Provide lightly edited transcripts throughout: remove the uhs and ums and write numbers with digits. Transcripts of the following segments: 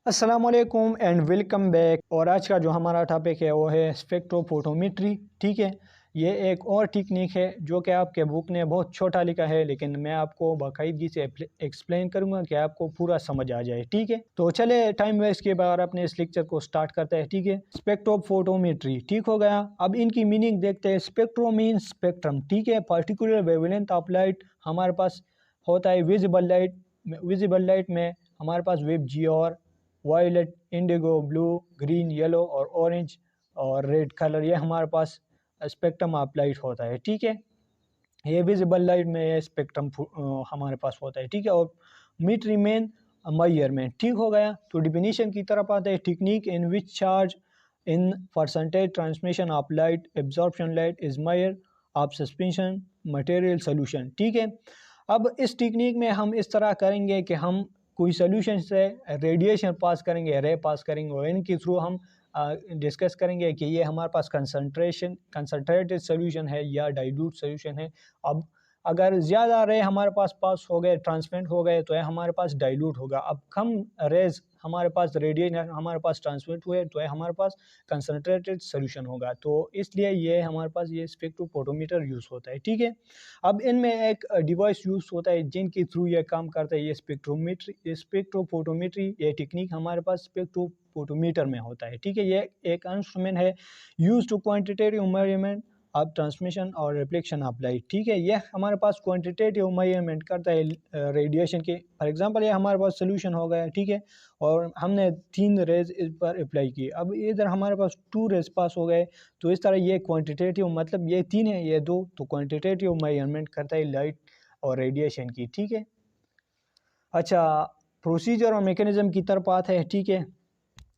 अस्सलाम वालेकुम and welcome back. और आज का जो हमारा टॉपिक है वो है स्पेक्ट्रोफोटोमेट्री। ठीक है, ये एक और टेक्निक है जो कि आपके बुक ने बहुत छोटा लिखा है, लेकिन मैं आपको बाकायदगी से एक्सप्लेन करूंगा कि आपको पूरा समझ आ जाए। ठीक है, तो चले टाइम वेस्ट के बगैर अपने इस लेक्चर को स्टार्ट करते हैं। ठीक है, स्पेक्ट्रोफोटोमेट्री ठीक हो गया। अब इनकी मीनिंग देखते हैं। Spectro mean spectrum. ठीक है, पर्टिकुलर वेवलेंथ ऑफ लाइट हमारे पास होता है विजिबल लाइट। विजिबल लाइट में हमारे पास वेब जी और violet, indigo, blue, green, yellow और ऑरेंज और रेड कलर, ये हमारे पास स्पेक्ट्रम ऑफ लाइट होता है। ठीक है, ये विजिबल लाइट में ये स्पेक्ट्रम हमारे पास होता है। ठीक है, और मीट रिमेन मेजरमेंट। ठीक हो गया। तो डिफिनीशन की तरफ आते हैं। Technique in which charge in percentage transmission of light absorption light is measure of suspension material solution. ठीक है, अब इस टेक्निक में हम इस तरह करेंगे कि हम कोई सोल्यूशन से रेडिएशन पास करेंगे, रे पास करेंगे, और इनके थ्रू हम डिस्कस करेंगे कि ये हमारे पास कंसनट्रेटेड सोल्यूशन है या डाइल्यूट सोल्यूशन है। अब अगर ज़्यादा रे हमारे पास हो गए, ट्रांसपेरेंट हो गए, तो ये हमारे पास डाइल्यूट होगा। अब कम रेज हमारे पास रेडिएशन हमारे पास ट्रांसपेरेंट हुए तो ये हमारे पास कंसनट्रेटेड सोल्यूशन होगा। तो इसलिए ये हमारे पास ये स्पेक्ट्रोफोटोमीटर यूज़ होता है। ठीक है, अब इनमें एक डिवाइस यूज़ होता है जिनके थ्रू ये काम करता है। ये स्पेक्ट्रोफोटोमेट्री ये टेक्निक हमारे पास स्पेक्ट्रोफोटोमीटर में होता है। ठीक है, ये एक इंस्ट्रूमेंट है use to quantitative measurement of transmission और रिफ्लेक्शन ऑफ लाइट। ठीक है, यह हमारे पास क्वांटिटेटिव मेजरमेंट करता है रेडिएशन के। फॉर एग्जांपल ये हमारे पास सोल्यूशन हो गया। ठीक है, और हमने 3 रेज इस पर अप्लाई की। अब इधर हमारे पास 2 रेज पास हो गए, तो इस तरह ये क्वांटिटेटिव, मतलब ये 3 है ये 2, तो क्वांटिटेटिव मेजरमेंट करता है लाइट और रेडिएशन की। ठीक है, अच्छा, प्रोसीजर और मैकेनिज्म की तरफ आते हैं। ठीक है,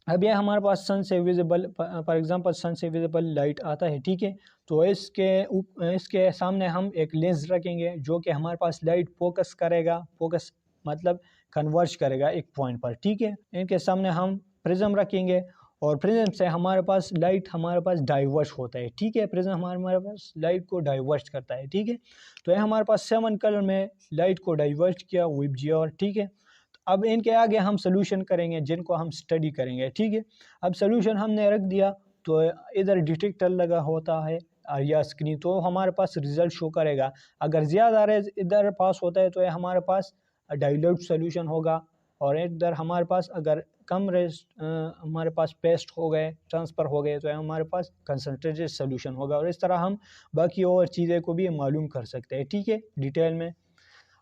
अब यह हमारे पास सन से विजिबल, फॉर एग्जांपल सन से विजिबल लाइट आता है। ठीक है, तो इसके सामने हम एक लेंस रखेंगे जो कि हमारे पास लाइट फोकस करेगा। फोकस मतलब कन्वर्ज करेगा एक पॉइंट पर। ठीक है, इनके सामने हम प्रिज्म रखेंगे और प्रिज्म से हमारे पास लाइट हमारे पास डाइवर्स होता है। ठीक है, प्रिज्म हमारे पास लाइट को डाइवर्स करता है। ठीक है, तो यह हमारे पास 7 कलर में लाइट को डाइवर्स किया विब जी और। ठीक है, अब इनके आगे हम सोल्यूशन करेंगे जिनको हम स्टडी करेंगे। ठीक है, अब सोल्यूशन हमने रख दिया तो इधर डिटेक्टर लगा होता है या स्क्रीन, तो हमारे पास रिजल्ट शो करेगा। अगर ज़्यादा रेज इधर पास होता है तो ये हमारे पास डाइल्यूट सोल्यूशन होगा, और इधर हमारे पास अगर कम रेज हमारे पास पेस्ट हो गए, ट्रांसफ़र हो गए, तो हमारे पास कंसनट्रेटेड सोल्यूशन होगा। और इस तरह हम बाकी और चीज़ें को भी मालूम कर सकते हैं। ठीक है, डिटेल में।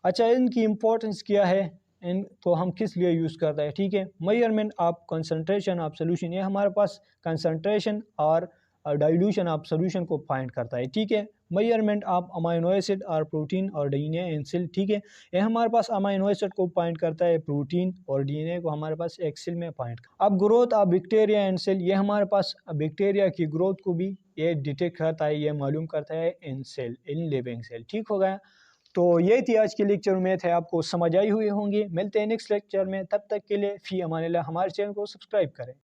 अच्छा, इनकी इम्पोर्टेंस क्या है, इनको हम किस लिए यूज़ करते हैं। ठीक है, measurement of concentration of solution, ये हमारे पास कंसंट्रेशन और डाइल्यूशन ऑफ सोल्यूशन को फाइंड करता है। ठीक है, मेजरमेंट ऑफ अमाइनो एसिड और प्रोटीन और डीएनए इन सेल। ठीक है, ये हमारे पास अमाइनो एसिड को फाइंड करता है, प्रोटीन और डीएनए को हमारे पास एक सेल में फाइंड करता है। अब growth of bacteria in cell, ये हमारे पास बैक्टीरिया की ग्रोथ को भी ये डिटेक्ट करता है, ये मालूम करता है इन सेल, इन लिविंग सेल। ठीक हो गया। तो ये थी आज की लेक्चर। उम्मीद है आपको समझ आई हुई होंगी। मिलते हैं नेक्स्ट लेक्चर में, तब तक के लिए फ़ी अमानिल्लाह। हमारे चैनल को सब्सक्राइब करें।